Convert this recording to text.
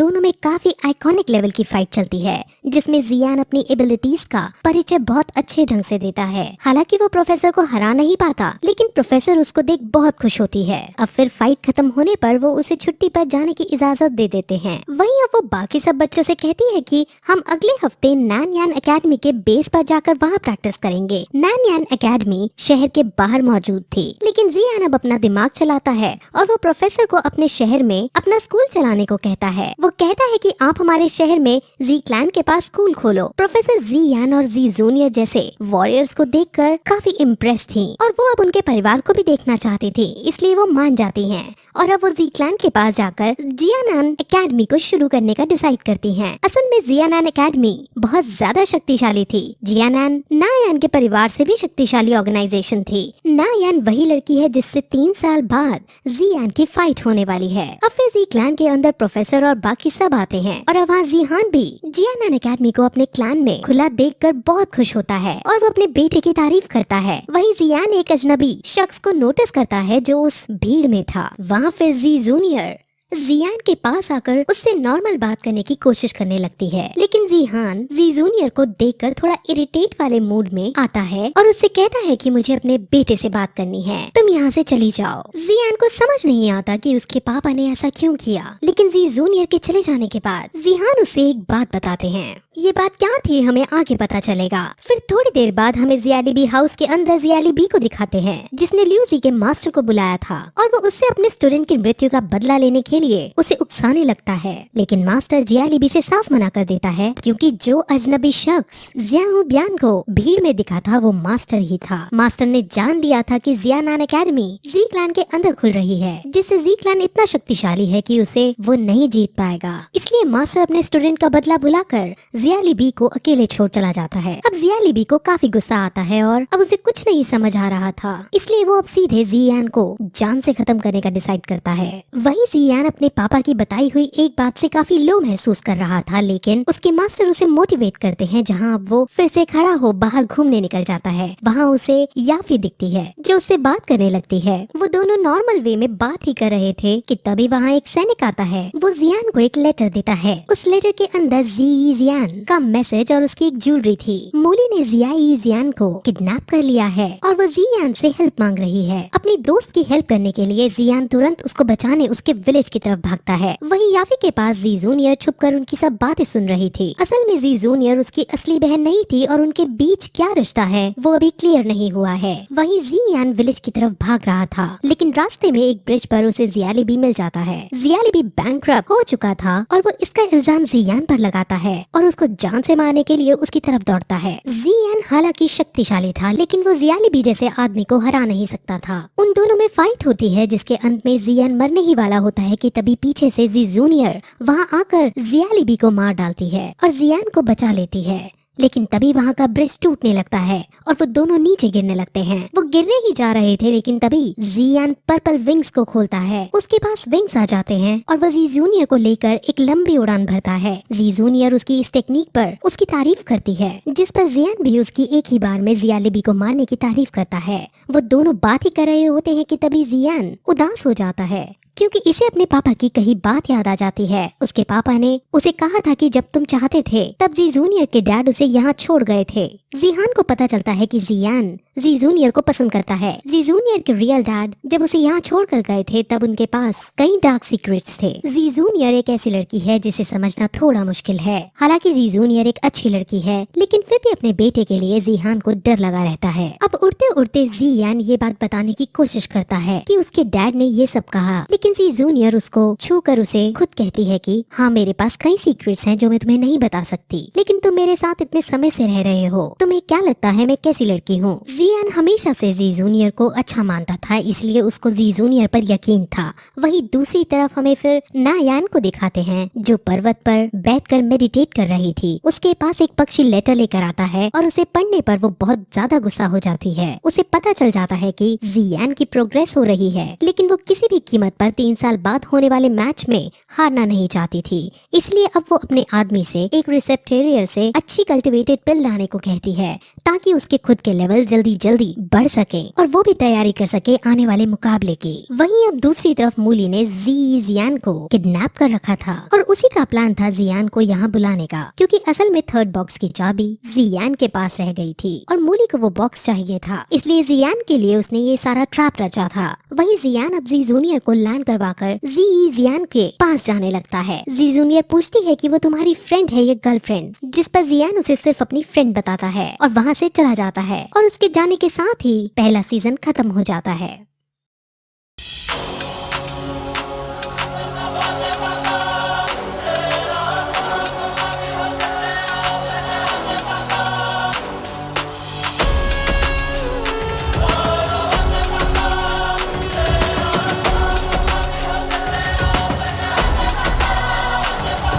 दोनों में काफी आइकॉनिक लेवल की फाइट चलती है, जिसमें जियान अपनी एबिलिटीज का परिचय बहुत अच्छे ढंग से देता है। हालांकि वो प्रोफेसर को हरा नहीं पाता, लेकिन प्रोफेसर उसको देख बहुत खुश होती है। अब फिर फाइट खत्म होने पर वो उसे छुट्टी पर जाने की इजाजत दे देते हैं। वहीं अब वो बाकी सब बच्चों से कहती है कि हम अगले हफ्ते नैनयान एकेडमी के बेस पर जाकर वहाँ प्रैक्टिस करेंगे। नैनयान एकेडमी शहर के बाहर मौजूद थी, लेकिन जियान अब अपना दिमाग चलाता है और वो प्रोफेसर को अपने शहर में अपना स्कूल चलाने को कहता है। वो कहता है कि आप हमारे शहर में जी क्लैन के पास स्कूल खोलो। प्रोफेसर जियान और जी जूनियर जैसे वॉरियर्स को देखकर काफी इम्प्रेस थी और वो अब उनके परिवार को भी देखना चाहती थी, इसलिए वो मान जाती हैं और अब वो जी क्लैन के पास जाकर जियानान एकेडमी को शुरू करने का डिसाइड करती हैं। असल में जियानान एकेडमी बहुत ज्यादा शक्तिशाली थी। जियानान नायान के परिवार से भी शक्तिशाली ऑर्गेनाइजेशन थी। नायान वही लड़की है जिससे 3 साल बाद जियान की फाइट होने वाली है। अब फिर जी क्लैन के अंदर प्रोफेसर और बाकी सब आते हैं और अब वहाँ जिहान भी जियानान एकेडमी को अपने क्लैन में खुला देखकर बहुत खुश होता है और वो अपने बेटे की तारीफ करता है। वहीं जियान एक अजनबी शख्स को नोटिस करता है जो उस भीड़ में था। वहाँ फिर जी जूनियर जियान के पास आकर उससे नॉर्मल बात करने की कोशिश करने लगती है, लेकिन जिहान जी जूनियर को देखकर थोड़ा इरिटेट वाले मूड में आता है और उससे कहता है कि मुझे अपने बेटे से बात करनी है, तुम यहाँ से चली जाओ। जियान को समझ नहीं आता कि उसके पापा ने ऐसा क्यों किया, लेकिन जी जूनियर के चले जाने के बाद जिहान उसे एक बात बताते हैं। ये बात क्या थी हमें आगे पता चलेगा। फिर थोड़ी देर बाद हमें जियालीबी हाउस के अंदर जियालीबी को दिखाते हैं, जिसने ल्यूजी के मास्टर को बुलाया था और वो उससे अपने स्टूडेंट की मृत्यु का बदला लेने के लिए उसे उकसाने लगता है, लेकिन मास्टर जियालीबी से साफ मना कर देता है क्योंकि जो अजनबी शख्स जियाहू ब्यान को भीड़ में दिखा था वो मास्टर ही था। मास्टर ने जान लिया था कि जियानान एकेडमी जी क्लैन के अंदर खुल रही है, जिससे जी क्लैन इतना शक्तिशाली है कि उसे वो नहीं जीत पाएगा। इसलिए मास्टर अपने स्टूडेंट का बदला बुलाकर जियालीबी को अकेले छोड़ चला जाता है। अब जियालीबी को काफी गुस्सा आता है और अब उसे कुछ नहीं समझ आ रहा था, इसलिए वो अब सीधे जियान को जान से खत्म करने का डिसाइड करता है। वहीं जियान अपने पापा की बताई हुई एक बात से काफी लो महसूस कर रहा था, लेकिन उसके मास्टर उसे मोटिवेट करते हैं। जहाँ अब वो फिर से खड़ा हो बाहर घूमने निकल जाता है, वहाँ उसे याफी दिखती है जो उससे बात करने लगती है। वो दोनों नॉर्मल वे में बात ही कर रहे थे कि तभी वहाँ एक सैनिक आता है। वो जियान को एक लेटर देता है। उस लेटर के अंदर जियान का मैसेज और उसकी एक ज्वेलरी थी। मूली ने जियान को किडनैप कर लिया है और वो जियान से हेल्प मांग रही है। अपनी दोस्त की हेल्प करने के लिए जियान तुरंत उसको बचाने उसके विलेज की तरफ भागता है। वहीं याफी के पास जी जूनियर छुपकर उनकी सब बातें सुन रही थी। असल में जी जूनियर उसकी असली बहन नहीं थी और उनके बीच क्या रिश्ता है वो अभी क्लियर नहीं हुआ है। वहीं जियान विलेज की तरफ भाग रहा था, लेकिन रास्ते में एक ब्रिज पर उसे जियालीबी मिल जाता है। जियालीबी बैंकरप्ट हो चुका था और वो इसका इल्जाम जियान पर लगाता है और उसको जान से मारने के लिए उसकी तरफ दौड़ता है। जियान हालांकि शक्तिशाली था, लेकिन वो जियालीबी जैसे आदमी को हरा नहीं सकता था। उन दोनों में फाइट होती है, जिसके अंत में जियान मरने ही वाला होता है कि तभी पीछे से जी जूनियर वहाँ आकर जियालीबी को मार डालती है और जियान को बचा लेती है। लेकिन तभी वहाँ का ब्रिज टूटने लगता है और वो दोनों नीचे गिरने लगते हैं। वो गिरने ही जा रहे थे, लेकिन तभी जियान पर्पल विंग्स को खोलता है। उसके पास विंग्स आ जाते हैं और वो जी जूनियर को लेकर एक लंबी उड़ान भरता है। जी जूनियर उसकी इस टेक्निक पर उसकी तारीफ करती है, जिस पर जियान भी उसकी एक ही बार में जियालीबी को मारने की तारीफ करता है। वो दोनों बात ही कर रहे होते हैं कि तभी जियान उदास हो जाता है क्योंकि इसे अपने पापा की कही बात याद आ जाती है। उसके पापा ने उसे कहा था कि जब तुम चाहते थे तब जी जूनियर के डैड उसे यहाँ छोड़ गए थे। जिहान को पता चलता है कि जियान जी जूनियर को पसंद करता है। जी जूनियर के रियल डैड जब उसे यहाँ छोड़ कर गए थे तब उनके पास कई डार्क सीक्रेट्स थे। जी जूनियर एक ऐसी लड़की है जिसे समझना थोड़ा मुश्किल है। हालांकि जी जूनियर एक अच्छी लड़की है, लेकिन फिर भी अपने बेटे के लिए जिहान को डर लगा रहता है। अब उड़ते उड़ते जियान ये बात बताने की कोशिश करता है कि उसके डैड ने ये सब कहा, लेकिन जी जूनियर उसको छू कर उसे खुद कहती है कि हाँ मेरे पास कई सीक्रेट्स हैं जो मैं तुम्हें नहीं बता सकती, लेकिन तुम मेरे साथ इतने समय से रह रहे हो, तुम्हें क्या लगता है मैं कैसी लड़की हूँ। जियान हमेशा से जी जूनियर को अच्छा मानता था, इसलिए उसको जी जूनियर पर यकीन था। वहीं दूसरी तरफ हमें फिर नायान को दिखाते हैं जो पर्वत पर बैठकर मेडिटेट कर रही थी। उसके पास एक पक्षी लेटर लेकर आता है और उसे पढ़ने पर वो बहुत ज्यादा गुस्सा हो जाती है। उसे पता चल जाता है कि जियान की प्रोग्रेस हो रही है, लेकिन वो किसी भी कीमत पर 3 साल बाद होने वाले मैच में हारना नहीं चाहती थी। इसलिए अब वो अपने आदमी से एक रिसेप्टेरियर से अच्छी कल्टिवेटेड पिल लाने को कहती है ताकि उसके खुद के लेवल जल्दी जल्दी जल्दी बढ़ सके और वो भी तैयारी कर सके आने वाले मुकाबले की। वहीं अब दूसरी तरफ मूली ने जियान को किडनैप कर रखा था और उसी का प्लान था जियान को यहाँ बुलाने का, क्योंकि असल में थर्ड बॉक्स की चाबी जियान के पास रह गई थी और मूली को वो बॉक्स चाहिए था, इसलिए जियान के लिए उसने ये सारा ट्रैप रचा था। वहीं जियान अब जी जूनियर को लैंड करवाकर जियान के पास जाने लगता है। जी जूनियर पूछती है कि वो तुम्हारी फ्रेंड है या गर्लफ्रेंड, जिस पर जियान उसे सिर्फ अपनी फ्रेंड बताता है और वहाँ से चला जाता है और उसके जाने के साथ ही पहला सीजन खत्म हो जाता है।